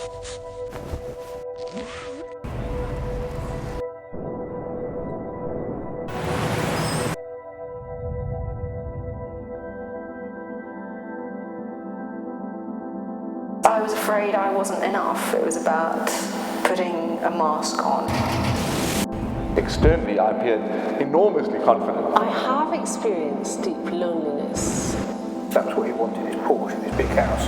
I was afraid I wasn't enough. It was about putting a mask on. Externally, I appeared enormously confident. I have experienced deep loneliness. That was what he wanted, his Porsche, his big house.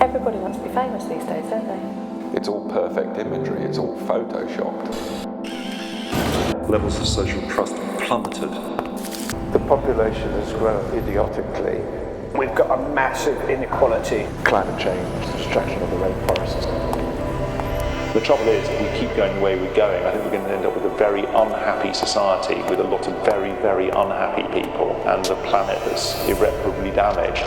Everybody wants to be famous these days, don't they? It's all perfect imagery, it's all photoshopped. Levels of social trust plummeted. The population has grown idiotically. We've got a massive inequality. Climate change, destruction of the rainforests. The trouble is, if we keep going the way we're going, I think we're going to end up with a very unhappy society with a lot of very, very unhappy people and a planet that's irreparably damaged.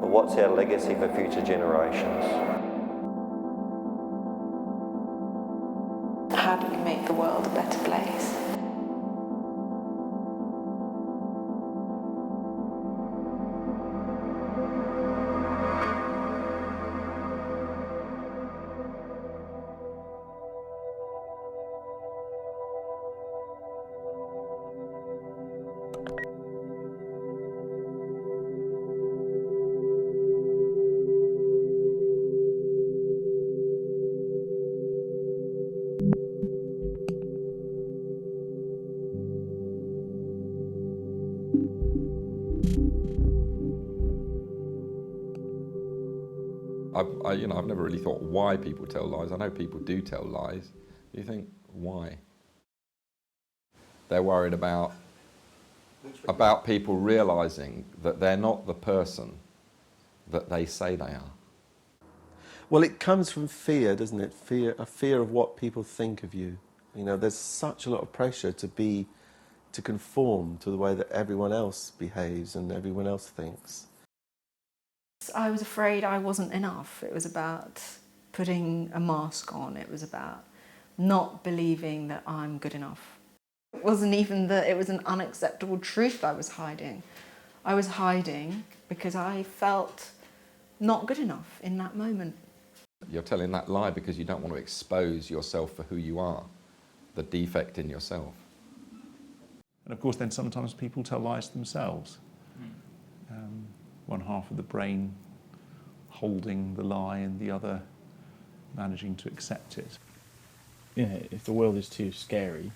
But what's our legacy for future generations? How do we make the world a better place? I've never really thought why people tell lies. I know people do tell lies. You think, why? They're worried about people realising that they're not the person that they say they are. Well, it comes from fear, doesn't it? A fear of what people think of you. You know, there's such a lot of pressure to conform to the way that everyone else behaves and everyone else thinks. I was afraid I wasn't enough. It was about putting a mask on. It was about not believing that I'm good enough. It wasn't even that it was an unacceptable truth I was hiding. I was hiding because I felt not good enough in that moment. You're telling that lie because you don't want to expose yourself for who you are, the defect in yourself. And of course then sometimes people tell lies to themselves. One half of the brain holding the lie and the other managing to accept it. If the world is too scary,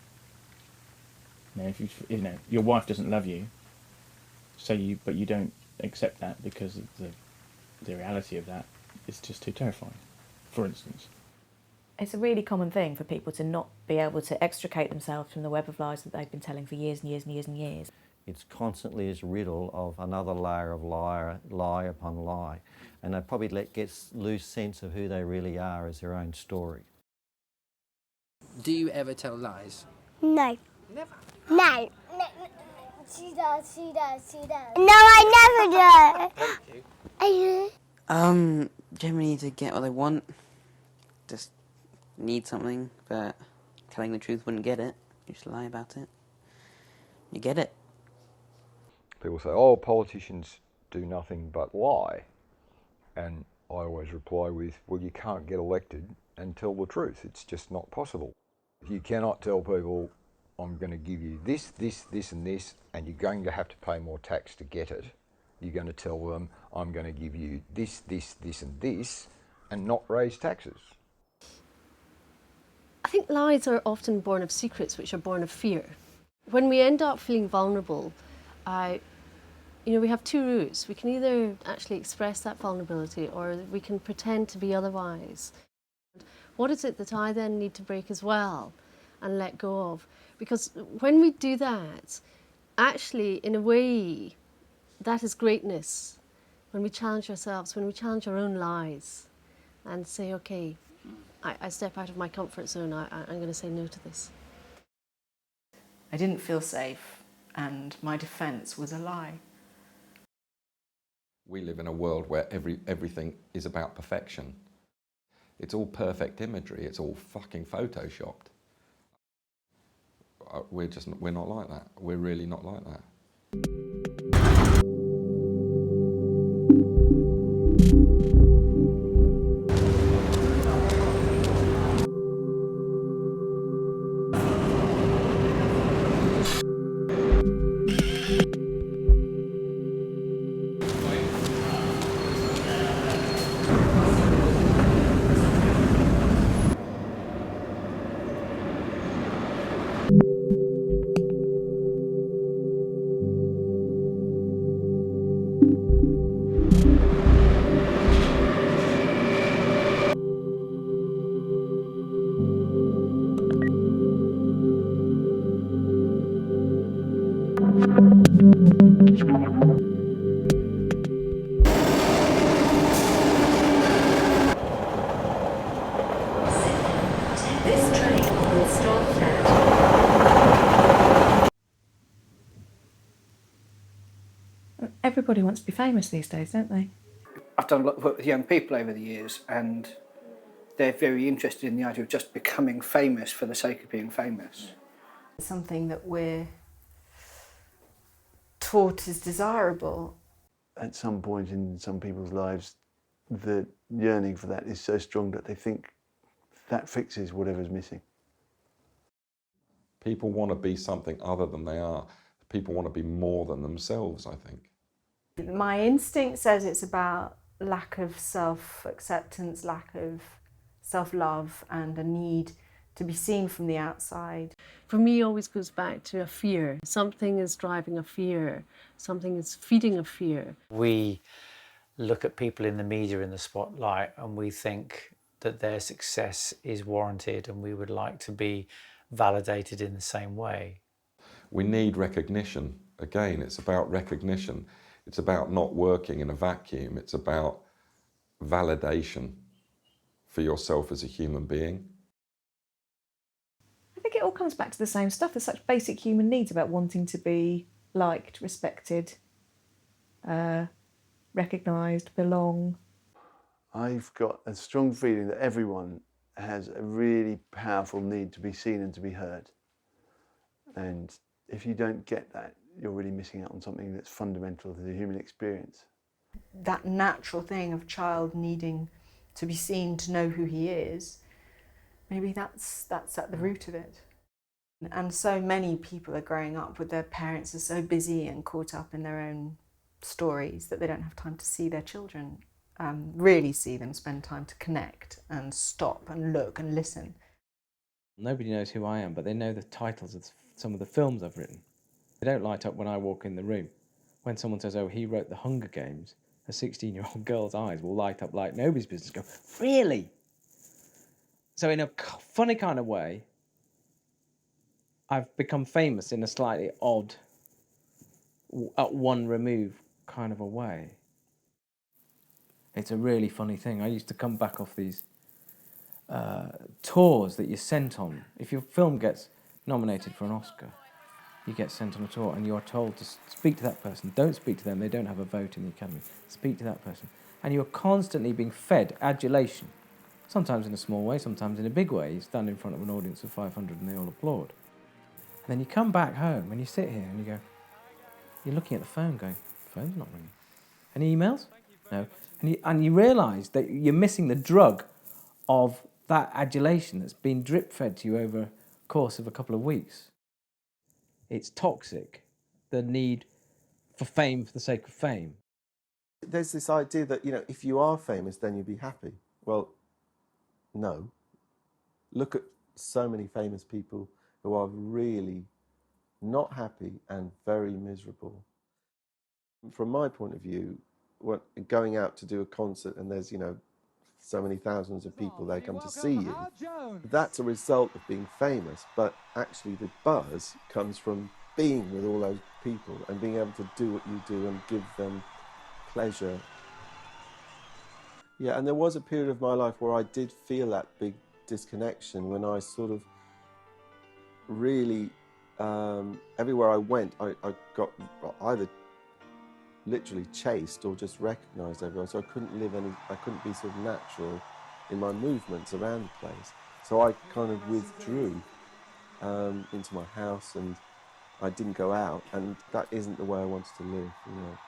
if your wife doesn't love you, but you don't accept that because of the reality of that is just too terrifying, for instance. It's a really common thing for people to not be able to extricate themselves from the web of lies that they've been telling for years and years and years and years. It's constantly this riddle of another layer of lie upon lie. And they probably lose sense of who they really are as their own story. Do you ever tell lies? No. Never? No. She does. No, I never do. Thank you. Generally to get what they want. Just need something, but telling the truth wouldn't get it. You just lie about it. You get it. People say, oh, politicians do nothing but lie. And I always reply with, well, you can't get elected and tell the truth. It's just not possible. You cannot tell people, I'm going to give you this, and this, and you're going to have to pay more tax to get it. You're going to tell them, I'm going to give you this, and this, and not raise taxes. I think lies are often born of secrets, which are born of fear. When we end up feeling vulnerable, we have two routes. We can either actually express that vulnerability or we can pretend to be otherwise. What is it that I then need to break as well and let go of? Because when we do that, actually, in a way, that is greatness. When we challenge ourselves, when we challenge our own lies and say, okay, I step out of my comfort zone, I'm going to say no to this. I didn't feel safe, and my defence was a lie. We live in a world where everything is about perfection. It's all perfect imagery, it's all fucking photoshopped. We're not like that. We're really not like that. This train will stop at... Everybody wants to be famous these days, don't they? I've done a lot of work with young people over the years, and they're very interested in the idea of just becoming famous for the sake of being famous. It's something that we're taught is desirable. At some point in some people's lives, the yearning for that is so strong that they think that fixes whatever's missing. People want to be something other than they are. People want to be more than themselves, I think. My instinct says it's about lack of self-acceptance, lack of self-love, and a need to be seen from the outside. For me, it always goes back to a fear. Something is driving a fear. Something is feeding a fear. We look at people in the media in the spotlight and we think that their success is warranted and we would like to be validated in the same way. We need recognition. Again, it's about recognition. It's about not working in a vacuum. It's about validation for yourself as a human being. I think it all comes back to the same stuff. There's such basic human needs about wanting to be liked, respected, recognised, belong. I've got a strong feeling that everyone has a really powerful need to be seen and to be heard. And if you don't get that, you're really missing out on something that's fundamental to the human experience. That natural thing of child needing to be seen, to know who he is, maybe that's at the root of it. And so many people are growing up with their parents are so busy and caught up in their own stories that they don't have time to see their children, really see them, spend time to connect and stop and look and listen. Nobody knows who I am, but they know the titles of some of the films I've written. They don't light up when I walk in the room. When someone says, oh, he wrote The Hunger Games, a 16-year-old girl's eyes will light up like nobody's business. Go, really? So in a funny kind of way, I've become famous in a slightly odd, at one remove kind of a way. It's a really funny thing. I used to come back off these tours that you're sent on. If your film gets nominated for an Oscar, you get sent on a tour and you're told to speak to that person. Don't speak to them, they don't have a vote in the Academy. Speak to that person. And you're constantly being fed adulation. Sometimes in a small way, sometimes in a big way. You stand in front of an audience of 500 and they all applaud. And then you come back home and you sit here and you go, you're looking at the phone going, the phone's not ringing. Any emails? No. And you realise that you're missing the drug of that adulation that's been drip-fed to you over a course of a couple of weeks. It's toxic, the need for fame for the sake of fame. There's this idea that, if you are famous, then you'll be happy. Well, no. Look at so many famous people who are really not happy and very miserable. From my point of view, going out to do a concert and there's, so many thousands of people there come to see you, that's a result of being famous, but actually the buzz comes from being with all those people and being able to do what you do and give them pleasure. Yeah, and there was a period of my life where I did feel that big disconnection when I sort of really, everywhere I went, I got either literally chased or just recognised everyone, so I couldn't be sort of natural in my movements around the place. So I kind of withdrew into my house, and I didn't go out, and that isn't the way I wanted to live, you know.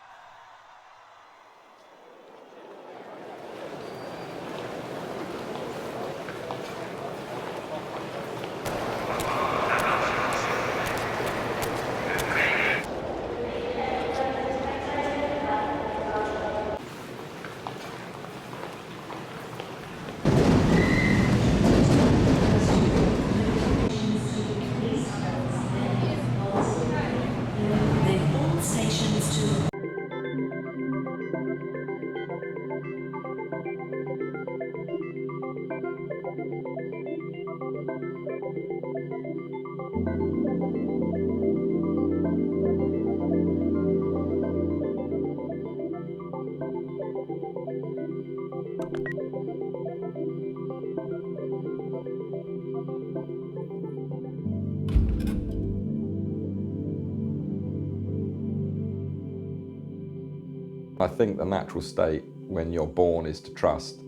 I think the natural state when you're born is to trust,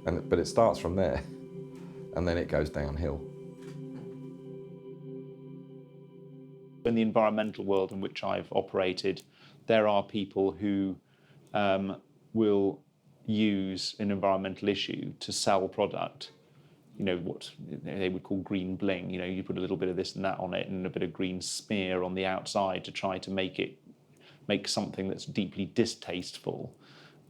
but it starts from there and then it goes downhill. In the environmental world in which I've operated, there are people who will use an environmental issue to sell product. You know, what they would call green bling. You know, you put a little bit of this and that on it and a bit of green smear on the outside to try to make something that's deeply distasteful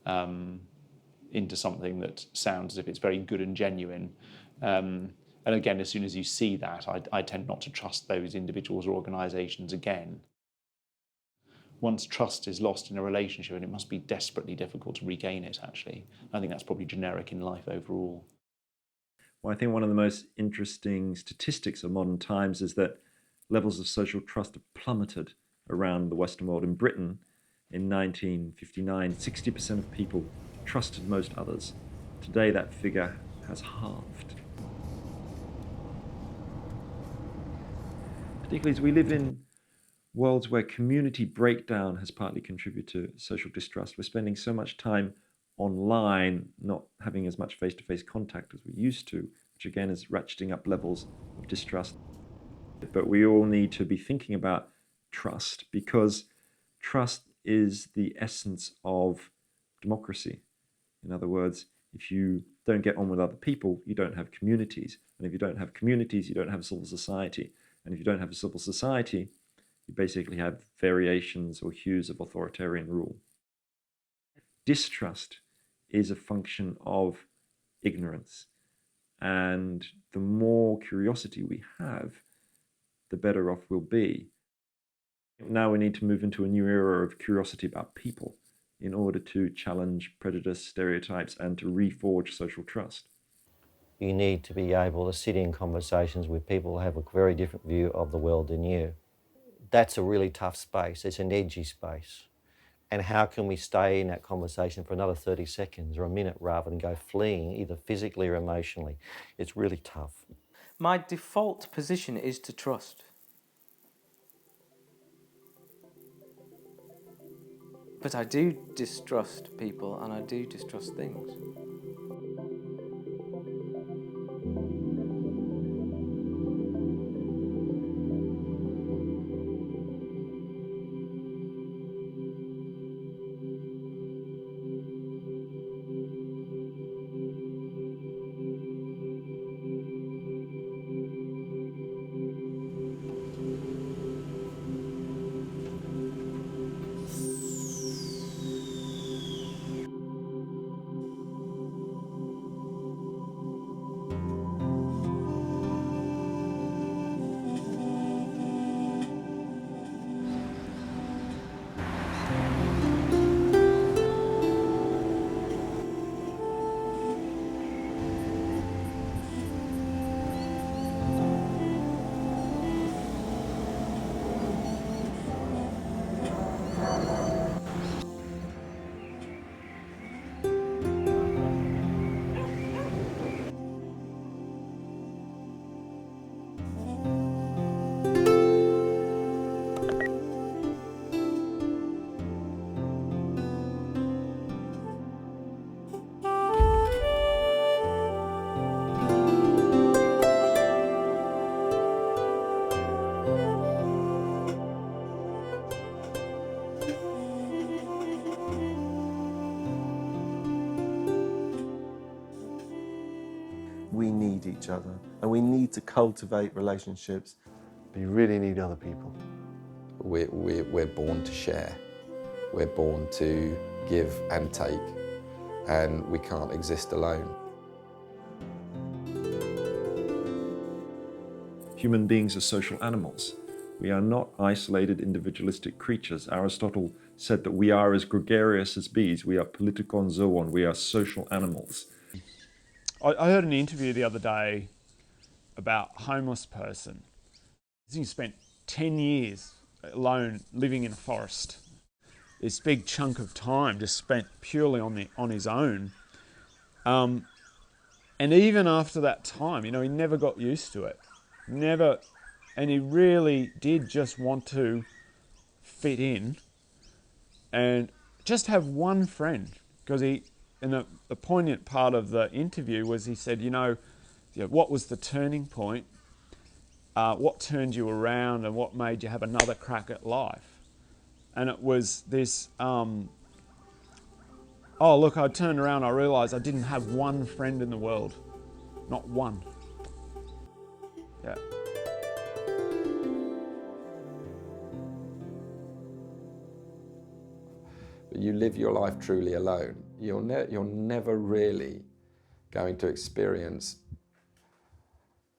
into something that sounds as if it's very good and genuine. And again, as soon as you see that, I tend not to trust those individuals or organisations again. Once trust is lost in a relationship, and it must be desperately difficult to regain it, actually. I think that's probably generic in life overall. Well, I think one of the most interesting statistics of modern times is that levels of social trust have plummeted around the Western world. In Britain, in 1959, 60% of people trusted most others. Today, that figure has halved. Particularly as we live in worlds where community breakdown has partly contributed to social distrust. We're spending so much time online, not having as much face-to-face contact as we used to, which again is ratcheting up levels of distrust. But we all need to be thinking about trust, because trust is the essence of democracy. In other words, if you don't get on with other people, you don't have communities. And if you don't have communities, you don't have a civil society. And if you don't have a civil society, you basically have variations or hues of authoritarian rule. Distrust is a function of ignorance. And the more curiosity we have, the better off we'll be. Now we need to move into a new era of curiosity about people in order to challenge prejudice, stereotypes, and to reforge social trust. You need to be able to sit in conversations with people who have a very different view of the world than you. That's a really tough space. It's an edgy space. And how can we stay in that conversation for another 30 seconds or a minute rather than go fleeing, either physically or emotionally? It's really tough. My default position is to trust. But I do distrust people and I do distrust things. each other, and we need to cultivate relationships. But you really need other people. We're born to share. We're born to give and take, and we can't exist alone. Human beings are social animals. We are not isolated individualistic creatures. Aristotle said that we are as gregarious as bees. We are politikon zoon. We are social animals. I heard an interview the other day about a homeless person. He spent 10 years alone living in a forest. This big chunk of time just spent purely on his own. And even after that time, he never got used to it. Never, and he really did just want to fit in and just have one friend. Because the poignant part of the interview was he said, what was the turning point? What turned you around and what made you have another crack at life? And it was this, I turned around, I realised I didn't have one friend in the world. Not one. Yeah. But you live your life truly alone. You're never really going to experience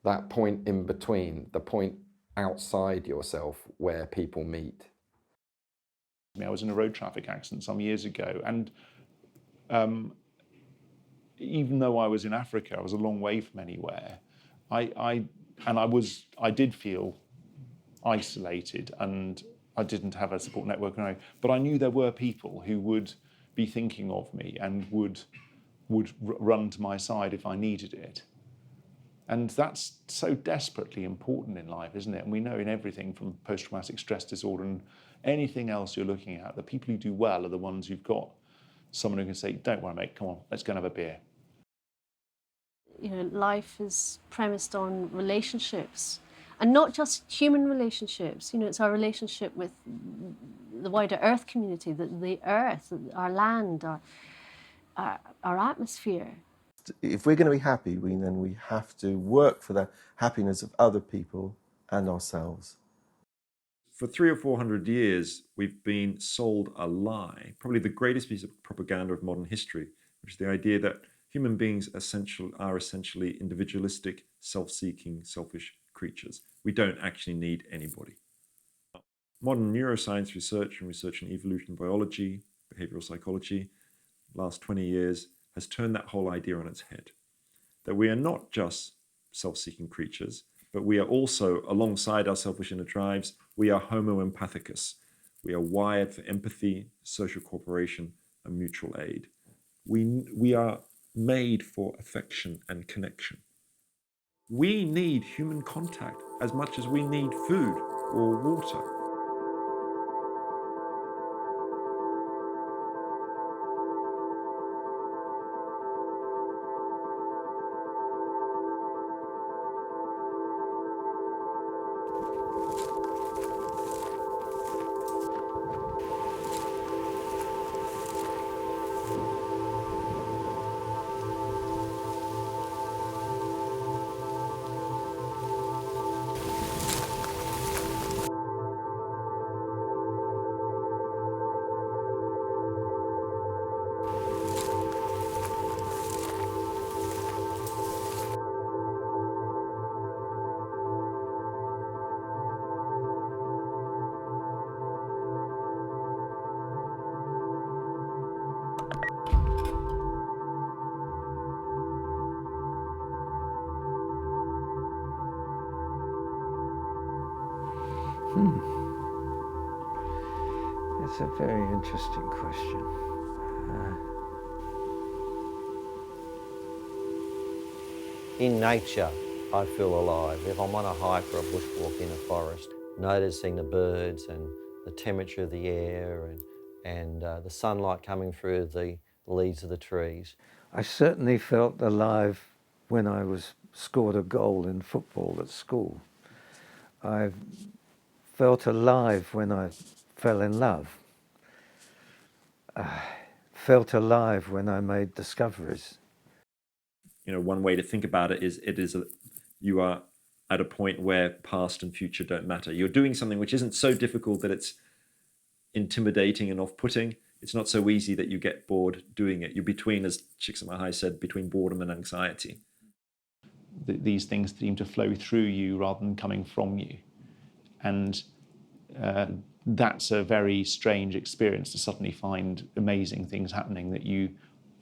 that point in between, the point outside yourself where people meet. I was in a road traffic accident some years ago, and even though I was in Africa, I was a long way from anywhere. I did feel isolated, and I didn't have a support network. But I knew there were people who would be thinking of me and would run to my side if I needed it. And that's so desperately important in life, isn't it? And we know in everything from post-traumatic stress disorder and anything else you're looking at, the people who do well are the ones who've got someone who can say, don't worry, mate, come on, let's go and have a beer. Life is premised on relationships, and not just human relationships. It's our relationship with the wider Earth community, the Earth, our land, our atmosphere. If we're going to be happy, then we have to work for the happiness of other people and ourselves. For 300 or 400 years, we've been sold a lie, probably the greatest piece of propaganda of modern history, which is the idea that human beings are essentially individualistic, self-seeking, selfish creatures. We don't actually need anybody. Modern neuroscience research and research in evolution biology, behavioral psychology, last 20 years, has turned that whole idea on its head. That we are not just self-seeking creatures, but we are also, alongside our selfish inner drives, we are homo empathicus. We are wired for empathy, social cooperation, and mutual aid. We are made for affection and connection. We need human contact as much as we need food or water. That's a very interesting question. In nature, I feel alive. If I'm on a hike or a bushwalk in a forest, noticing the birds and the temperature of the air and the sunlight coming through the leaves of the trees. I certainly felt alive when I scored a goal in football at school. I felt alive when I fell in love. I felt alive when I made discoveries. one way to think about it is you are at a point where past and future don't matter. You're doing something which isn't so difficult that it's intimidating and off-putting. It's not so easy that you get bored doing it. You're between, as Csikszentmihalyi said, between boredom and anxiety. These things seem to flow through you rather than coming from you. And that's a very strange experience, to suddenly find amazing things happening that you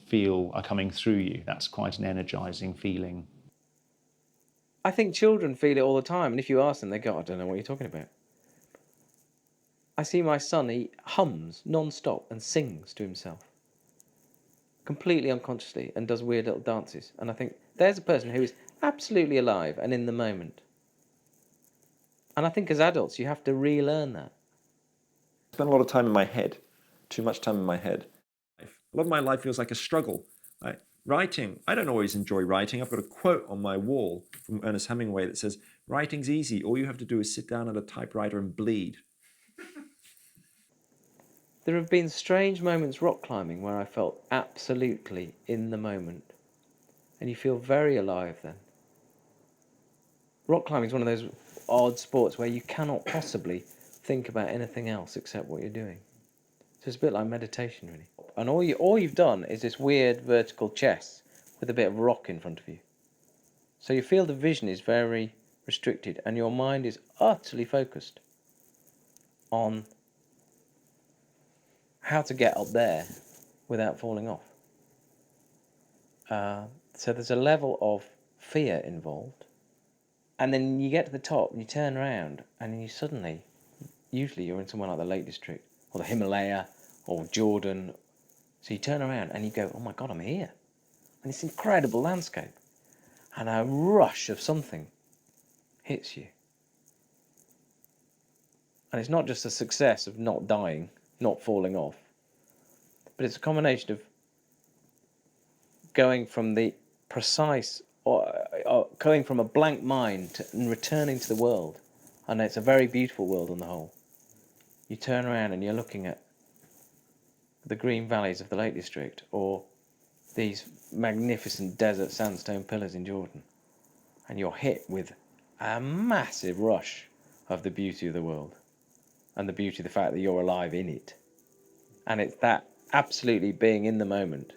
feel are coming through you. That's quite an energizing feeling. I think children feel it all the time, and if you ask them, they go, I don't know what you're talking about. I see my son, he hums non-stop and sings to himself, completely unconsciously, and does weird little dances. And I think there's a person who is absolutely alive and in the moment. And I think as adults, you have to relearn that. I spend a lot of time in my head, too much time in my head. A lot of my life feels like a struggle. Writing, I don't always enjoy writing. I've got a quote on my wall from Ernest Hemingway that says, "Writing's easy. All you have to do is sit down at a typewriter and bleed." There have been strange moments rock climbing where I felt absolutely in the moment. And you feel very alive then. Rock climbing is one of those odd sports where you cannot possibly think about anything else except what you're doing. So it's a bit like meditation, really. And all you've done is this weird vertical chess with a bit of rock in front of you. So your field of vision is very restricted and your mind is utterly focused on how to get up there without falling off. So there's a level of fear involved. And then you get to the top and you turn around and you suddenly, usually you're in somewhere like the Lake District or the Himalaya or Jordan. So you turn around and you go, oh my God, I'm here. And this incredible landscape. And a rush of something hits you. And it's not just a success of not dying, not falling off, but it's a combination of going from the precise, or going from a blank mind and returning to the world. And it's a very beautiful world on the whole. You turn around and you're looking at the green valleys of the Lake District or these magnificent desert sandstone pillars in Jordan. And you're hit with a massive rush of the beauty of the world and the beauty of the fact that you're alive in it. And it's that absolutely being in the moment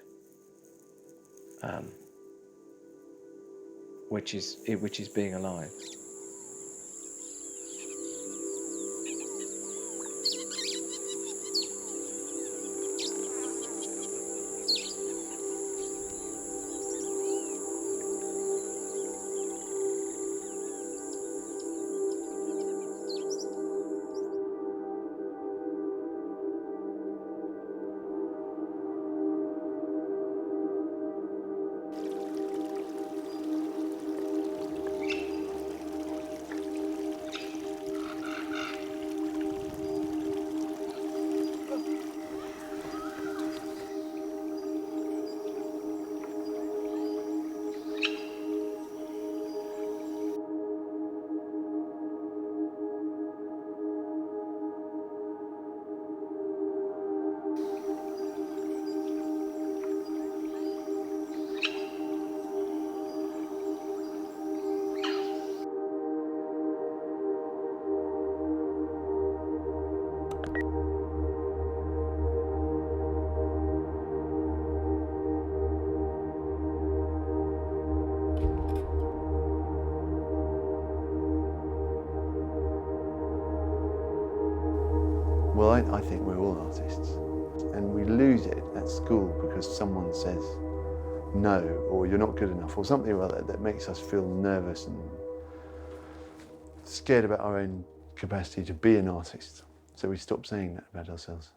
which is being alive. Well, I think we're all artists, and we lose it at school because someone says no, or you're not good enough, or something or other that makes us feel nervous and scared about our own capacity to be an artist. So we stop saying that about ourselves.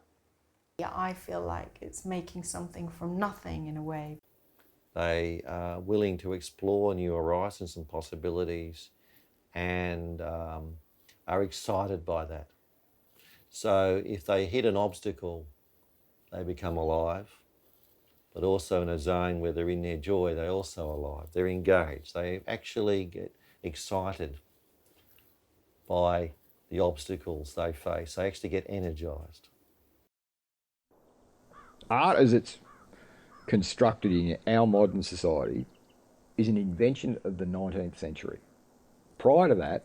Yeah, I feel like it's making something from nothing in a way. They are willing to explore new horizons and possibilities and are excited by that. So if they hit an obstacle, they become alive, but also in a zone where they're in their joy, they're also alive. They're engaged. They actually get excited by the obstacles they face. They actually get energized. Art as it's constructed in our modern society is an invention of the 19th century. Prior to that,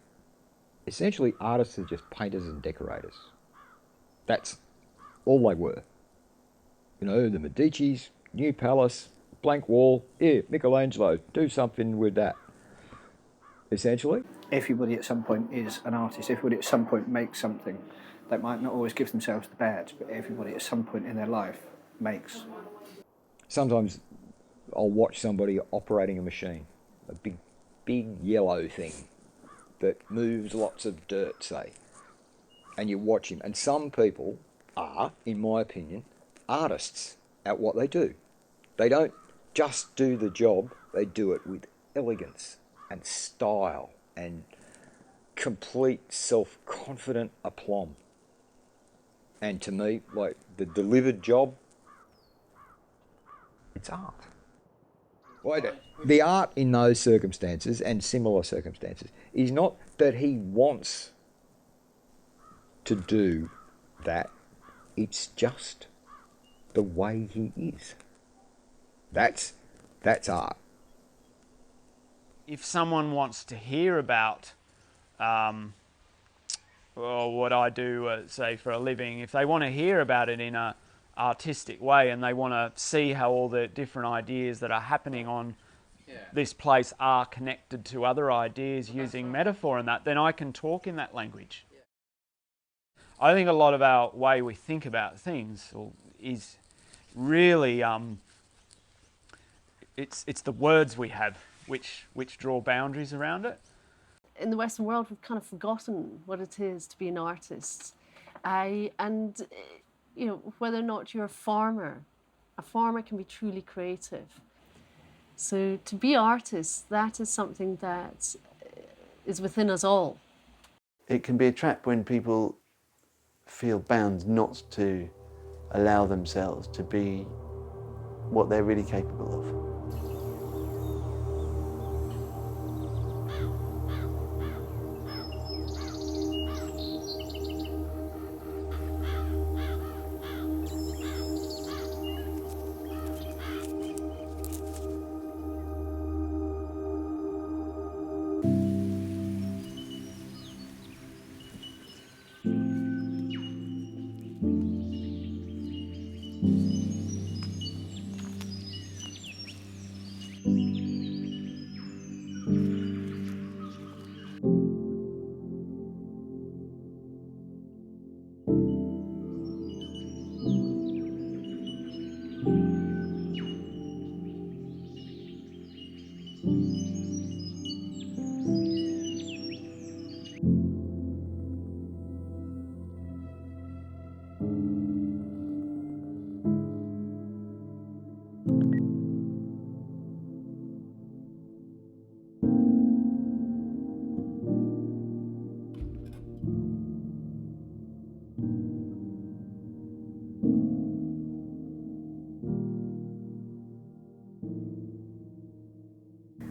essentially artists are just painters and decorators. That's all they were. You know, the Medicis, new palace, blank wall, here, Michelangelo, do something with that. Essentially. Everybody at some point is an artist. Everybody at some point makes something. They might not always give themselves the badge, but everybody at some point in their life makes. Sometimes I'll watch somebody operating a machine, a big yellow thing that moves lots of dirt, say, and you watch him. And some people are, in my opinion, artists at what they do. They don't just do the job, they do it with elegance and style and complete self-confident aplomb. And to me, like, the delivered job, it's art. The art in those circumstances and similar circumstances is not that he wants to do that, it's just the way he is. That's art. If someone wants to hear about what I do, say, for a living, if they want to hear about it in an artistic way and they want to see how all the different ideas that are happening on this place are connected to other ideas using metaphor and that, then I can talk in that language. I think a lot of our way we think about things is really, it's the words we have which draw boundaries around it. In the Western world, we've kind of forgotten what it is to be an artist. And you know, whether or not you're a farmer can be truly creative. So to be artists, that is something that is within us all. It can be a trap when people feel bound not to allow themselves to be what they're really capable of.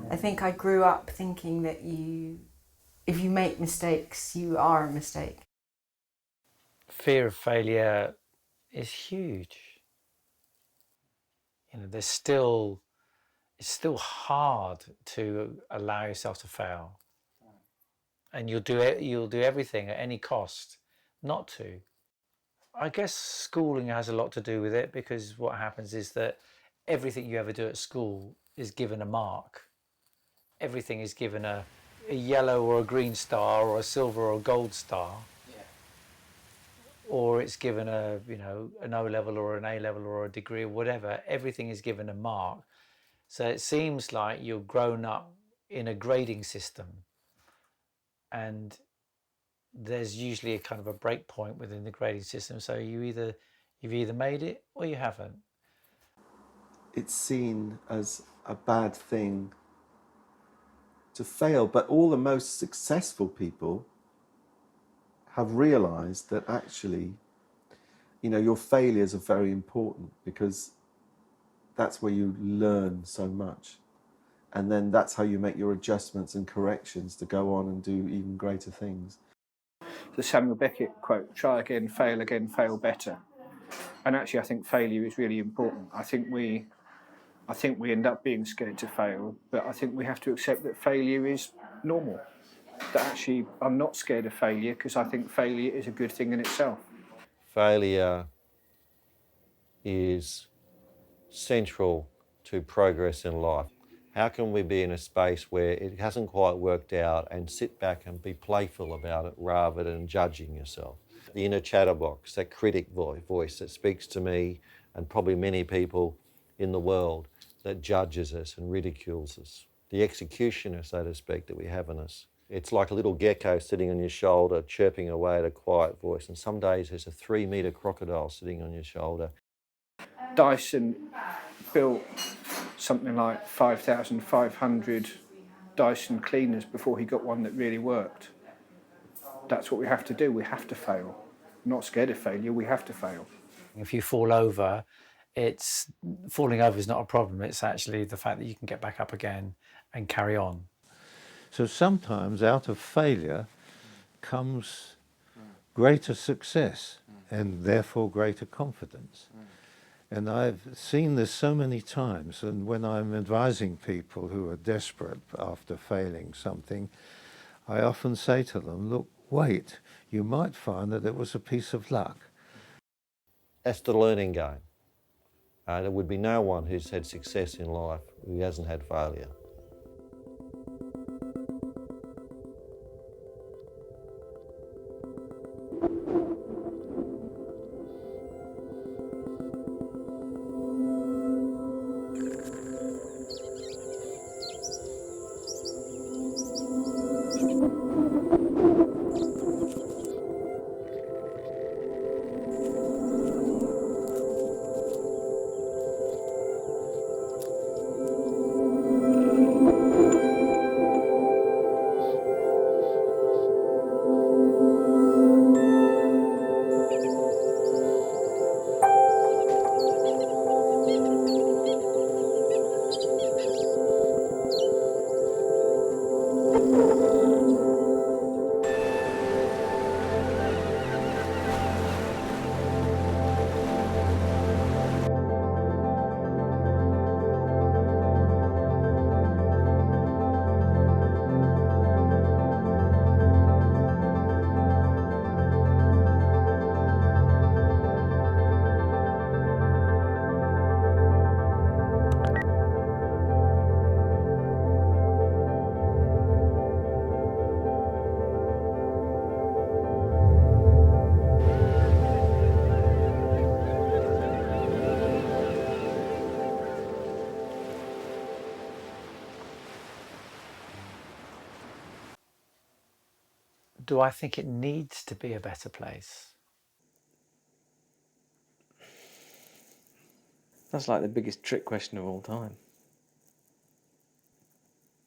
I think I grew up thinking that if you make mistakes, you are a mistake. Fear of failure is huge. You know, it's still hard to allow yourself to fail, and you'll do everything at any cost not to. I guess schooling has a lot to do with it, because what happens is that everything you ever do at school is given a mark. Everything is given a yellow or a green star or a silver or a gold star. Yeah. Or it's given a, you know, an O level or an A level or a degree or whatever. Everything is given a mark. So it seems like you've grown up in a grading system, and there's usually a kind of a break point within the grading system. So you've either made it or you haven't. It's seen as a bad thing to fail, but all the most successful people have realized that actually, you know, your failures are very important, because that's where you learn so much. And then that's how you make your adjustments and corrections to go on and do even greater things. The Samuel Beckett quote, try again, fail better. And actually I think failure is really important. I think we I think we end up being scared to fail, but I think we have to accept that failure is normal. That actually, I'm not scared of failure because I think failure is a good thing in itself. Failure is central to progress in life. How can we be in a space where it hasn't quite worked out and sit back and be playful about it rather than judging yourself? The inner chatterbox, that critic voice that speaks to me and probably many people in the world, that judges us and ridicules us. The executioner, so to speak, that we have in us. It's like a little gecko sitting on your shoulder, chirping away at a quiet voice. And some days there's a 3-metre crocodile sitting on your shoulder. Dyson built something like 5,500 Dyson cleaners before he got one that really worked. That's what we have to do. We have to fail. I'm not scared of failure. We have to fail. If you fall over, falling over is not a problem. It's actually the fact that you can get back up again and carry on. So sometimes out of failure comes greater success and therefore greater confidence. And I've seen this so many times, and when I'm advising people who are desperate after failing something, I often say to them, look, wait, you might find that it was a piece of luck. That's the learning game. There would be no one who's had success in life who hasn't had failure. Do I think it needs to be a better place? That's like the biggest trick question of all time.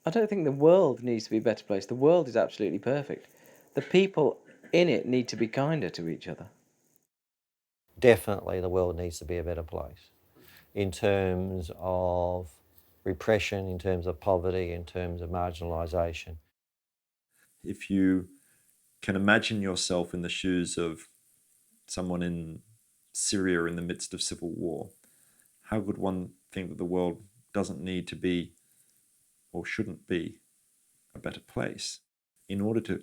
I don't think the world needs to be a better place. The world is absolutely perfect. The people in it need to be kinder to each other. Definitely the world needs to be a better place in terms of repression, in terms of poverty, in terms of marginalisation. If you can imagine yourself in the shoes of someone in Syria in the midst of civil war, how would one think that the world doesn't need to be or shouldn't be a better place? In order to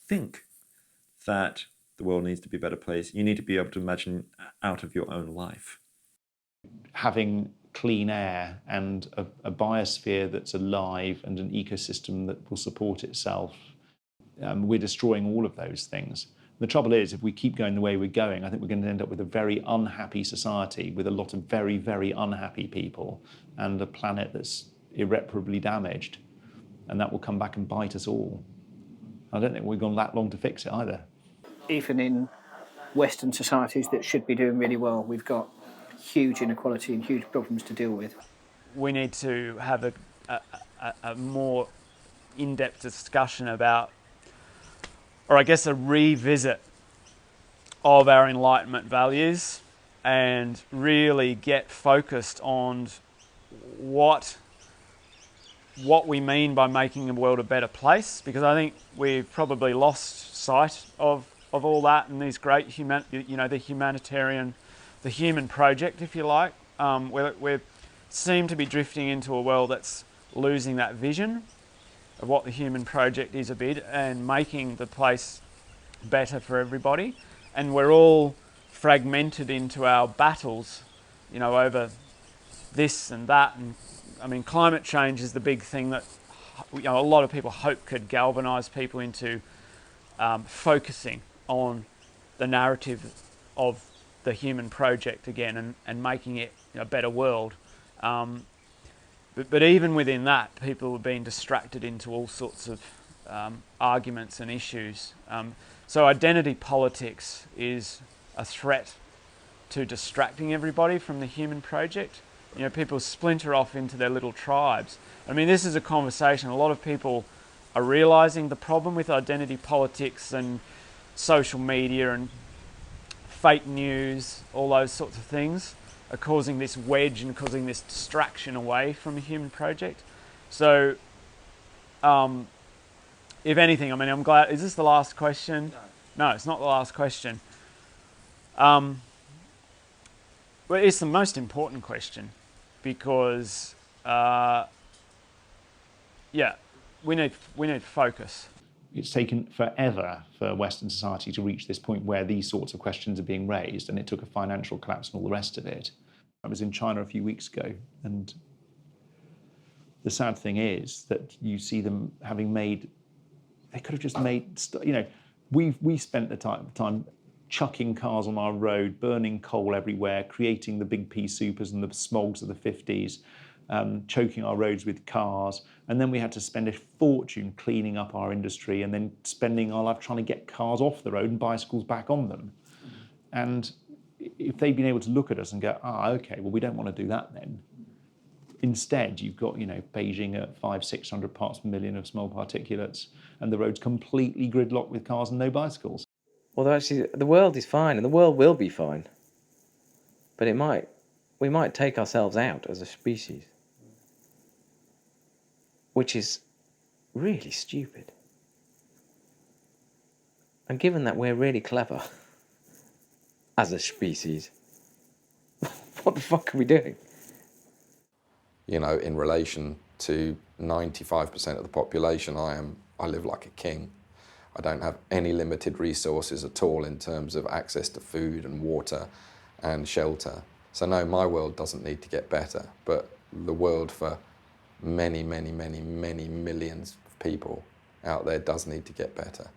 think that the world needs to be a better place, you need to be able to imagine out of your own life. Having clean air and a biosphere that's alive and an ecosystem that will support itself, we're destroying all of those things. The trouble is, if we keep going the way we're going, I think we're going to end up with a very unhappy society with a lot of very, very unhappy people and a planet that's irreparably damaged, and that will come back and bite us all. I don't think we've gone that long to fix it either. Even in Western societies that should be doing really well, we've got huge inequality and huge problems to deal with. We need to have a more in-depth discussion about, or I guess a revisit of our Enlightenment values and really get focused on what we mean by making the world a better place, because I think we've probably lost sight of all that in these great the humanitarian, the human project, if you like. We're seem to be drifting into a world that's losing that vision of what the human project is a bit and making the place better for everybody. And we're all fragmented into our battles, you know, over this and that. And I mean, climate change is the big thing that, you know, a lot of people hope could galvanise people into focusing on the narrative of the human project again and making it a better world. But even within that, people have been distracted into all sorts of arguments and issues. So identity politics is a threat to distracting everybody from the human project. You know, people splinter off into their little tribes. I mean, this is a conversation. A lot of people are realising the problem with identity politics and social media and fake news, all those sorts of things are causing this wedge and causing this distraction away from a human project. So, if anything, I mean, I'm glad. Is this the last question? No, it's not the last question. Well, it's the most important question because, yeah, we need focus. It's taken forever for Western society to reach this point where these sorts of questions are being raised, and it took a financial collapse and all the rest of it. I was in China a few weeks ago, and the sad thing is that you see them having made, they could have just made, you know, we spent the time chucking cars on our road, burning coal everywhere, creating the big pea supers and the smogs of the 50s, choking our roads with cars, and then we had to spend a fortune cleaning up our industry and then spending our life trying to get cars off the road and bicycles back on them. And if they'd been able to look at us and go, okay, well, we don't want to do that then. Instead, you've got, you know, Beijing at 500-600 parts per million of small particulates, and the road's completely gridlocked with cars and no bicycles. Although actually, the world is fine, and the world will be fine. But we might take ourselves out as a species, which is really stupid. And given that we're really clever as a species, what the fuck are we doing? You know, in relation to 95% of the population, I live like a king. I don't have any limited resources at all in terms of access to food and water and shelter. So no, my world doesn't need to get better, but the world for many, many, many, many millions of people out there does need to get better,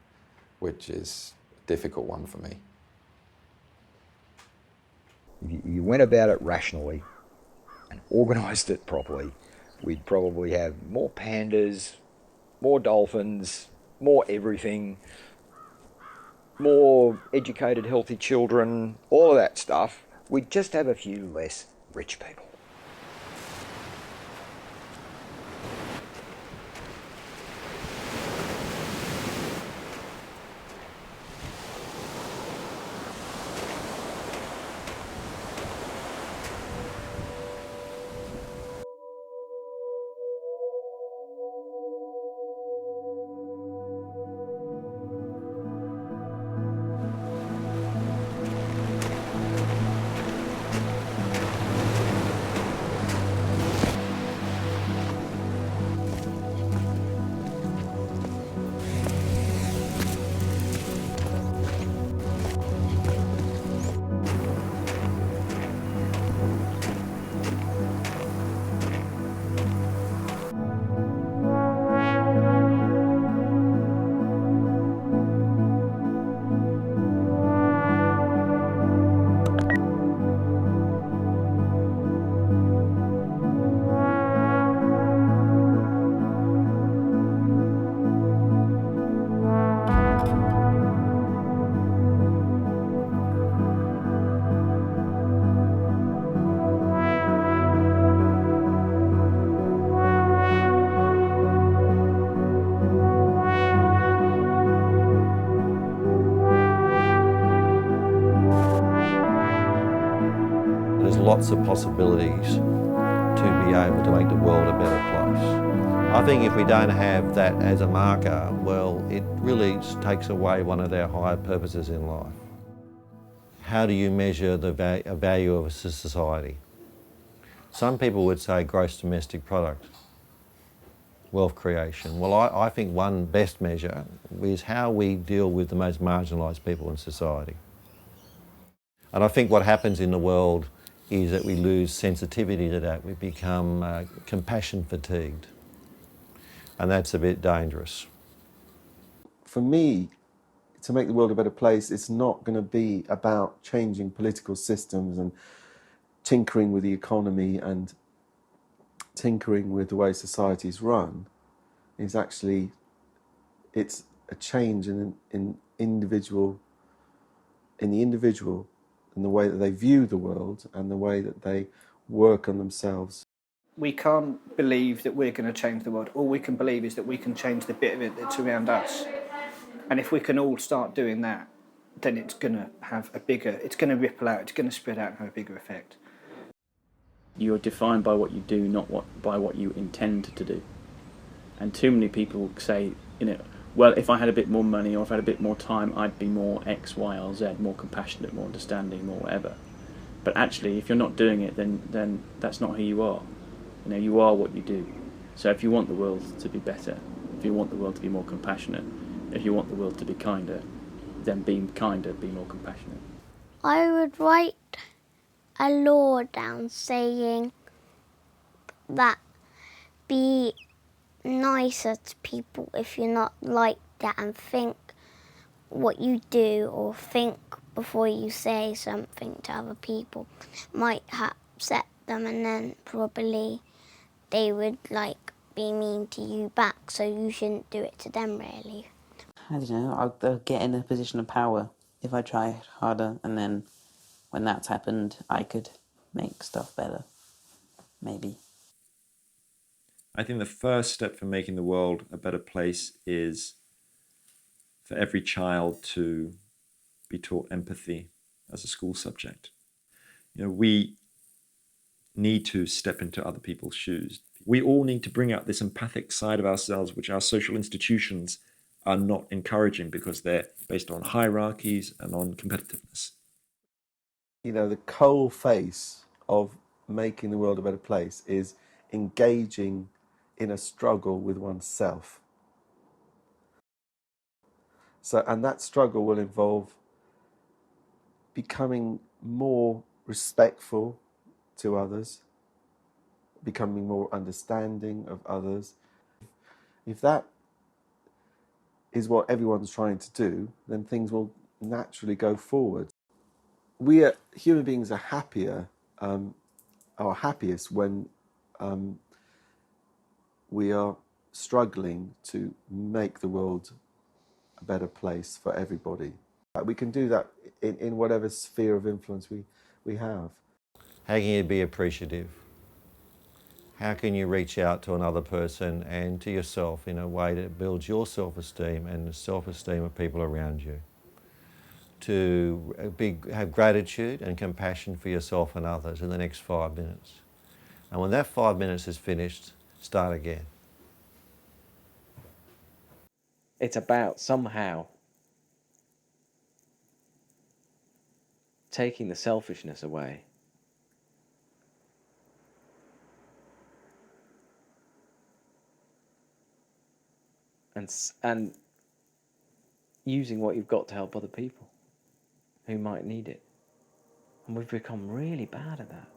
which is a difficult one for me. If you went about it rationally and organised it properly, we'd probably have more pandas, more dolphins, more everything, more educated, healthy children, all of that stuff. We'd just have a few less rich people. There's lots of possibilities to be able to make the world a better place. I think if we don't have that as a marker, well, it really takes away one of their higher purposes in life. How do you measure the value of a society? Some people would say gross domestic product, wealth creation. Well, I think one best measure is how we deal with the most marginalised people in society. And I think what happens in the world is that we lose sensitivity to that. We become compassion fatigued. And that's a bit dangerous. For me, to make the world a better place, it's not going to be about changing political systems and tinkering with the economy and tinkering with the way societies run. It's a change in the individual and the way that they view the world and the way that they work on themselves. We can't believe that we're going to change the world. All we can believe is that we can change the bit of it that's around us. And if we can all start doing that, then it's going to it's going to ripple out, it's going to spread out and have a bigger effect. You're defined by what you do, not by what you intend to do. And too many people say, well, if I had a bit more money or if I had a bit more time, I'd be more X, Y, or Z, more compassionate, more understanding, more whatever. But actually, if you're not doing it, then that's not who you are. You are what you do. So if you want the world to be better, if you want the world to be more compassionate, if you want the world to be kinder, then be kinder, be more compassionate. I would write a law down saying that be nicer to people if you're not like that, and think what you do or think before you say something to other people might upset them, and then probably they would be mean to you back, so you shouldn't do it to them really. I don't know, I'll get in a position of power if I try harder, and then when that's happened, I could make stuff better. Maybe. I think the first step for making the world a better place is for every child to be taught empathy as a school subject. We need to step into other people's shoes. We all need to bring out this empathic side of ourselves, which our social institutions are not encouraging because they're based on hierarchies and on competitiveness. The coal face of making the world a better place is engaging in a struggle with oneself. And that struggle will involve becoming more respectful to others, becoming more understanding of others. If that is what everyone's trying to do, then things will naturally go forward. Human beings are happiest when we are struggling to make the world a better place for everybody. We can do that in whatever sphere of influence we have. How can you be appreciative? How can you reach out to another person and to yourself in a way that builds your self-esteem and the self-esteem of people around you? To have gratitude and compassion for yourself and others in the next 5 minutes. And when that 5 minutes is finished, start again. It's about somehow taking the selfishness away. And using what you've got to help other people who might need it. And we've become really bad at that.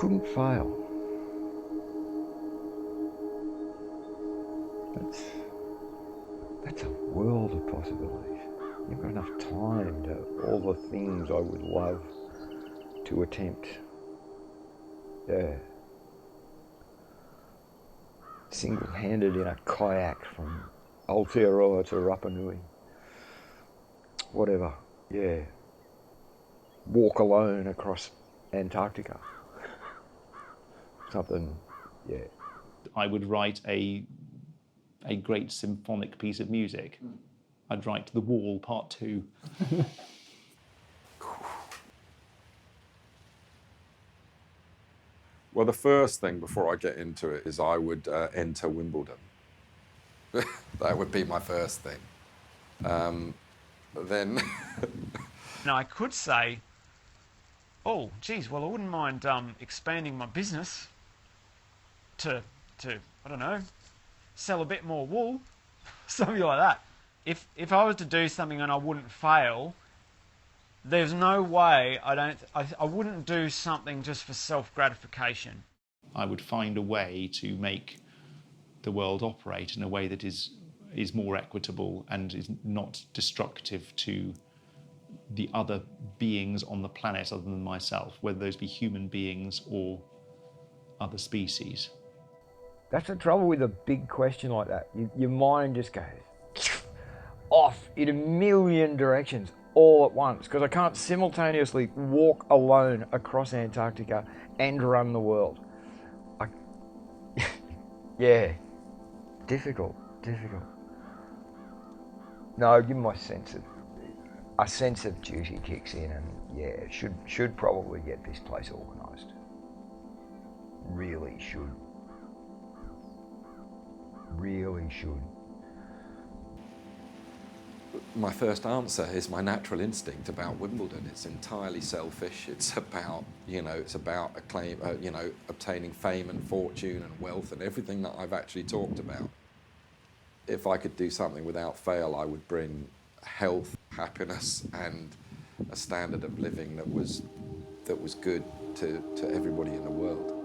couldn't fail. That's a world of possibilities. You've got enough time to all the things I would love to attempt. Yeah. Single-handed in a kayak from Aotearoa to Rapa Nui. Whatever, yeah. Walk alone across Antarctica. Something, yeah. I would write a great symphonic piece of music. I'd write The Wall Part 2. Well, the first thing before I get into it is I would enter Wimbledon. That would be my first thing. Then... Now, I could say, oh, geez, well, I wouldn't mind expanding my business to, I don't know, sell a bit more wool, something like that. If I was to do something and I wouldn't fail, there's no way I wouldn't do something just for self-gratification. I would find a way to make the world operate in a way that is more equitable and is not destructive to the other beings on the planet other than myself, whether those be human beings or other species. That's the trouble with a big question like that. Your mind just goes off in a million directions all at once, because I can't simultaneously walk alone across Antarctica and run the world. Yeah, difficult. No, give my a sense of duty kicks in, and yeah, should probably get this place organised. Really should. My first answer is my natural instinct about Wimbledon. It's entirely selfish. It's about, obtaining fame and fortune and wealth and everything that I've actually talked about. If I could do something without fail, I would bring health, happiness, and a standard of living that was good to everybody in the world.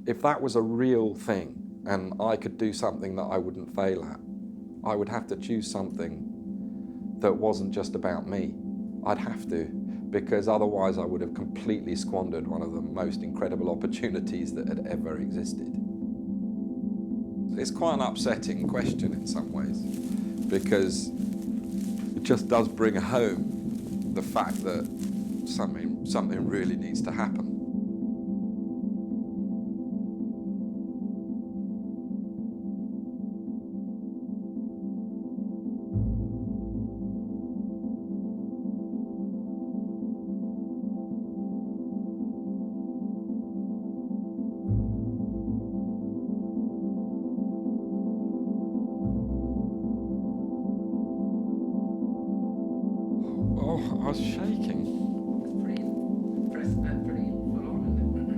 If that was a real thing and I could do something that I wouldn't fail at, I would have to choose something that wasn't just about me. I'd have to, because otherwise I would have completely squandered one of the most incredible opportunities that had ever existed. It's quite an upsetting question in some ways, because it just does bring home the fact that something really needs to happen. Oh, I was shaking. Pretty full on, isn't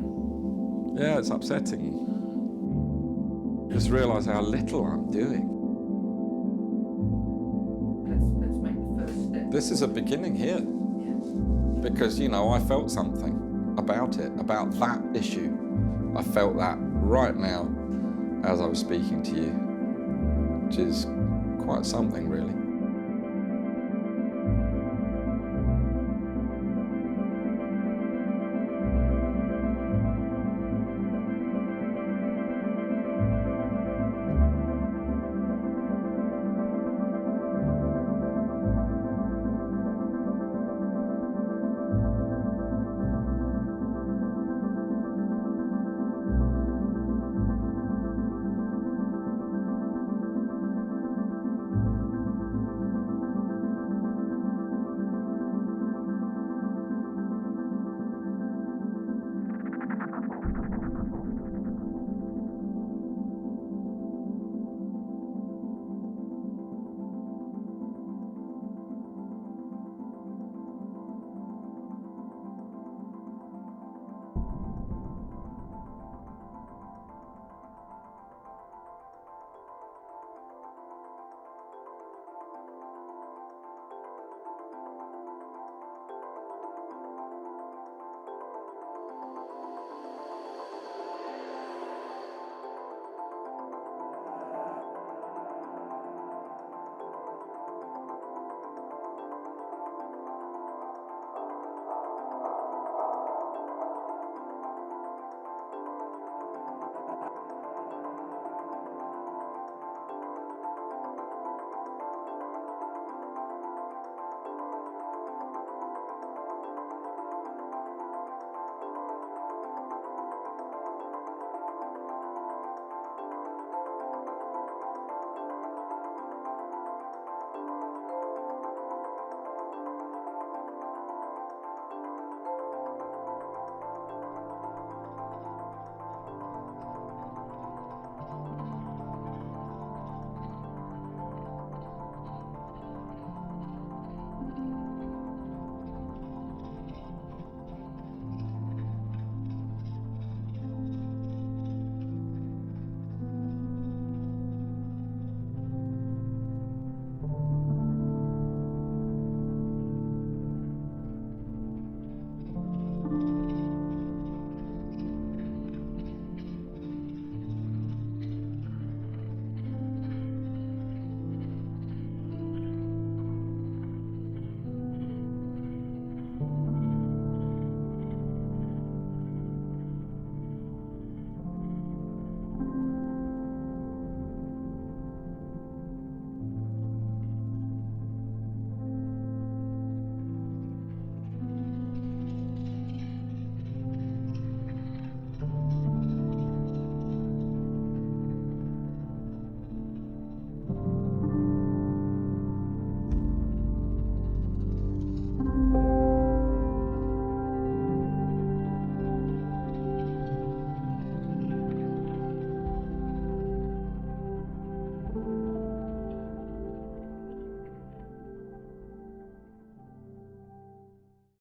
it? Yeah, it's upsetting. Just realise how little I'm doing. Let's make the first step. This is a beginning here. Because, I felt something about it, about that issue. I felt that right now as I was speaking to you, which is quite something, really.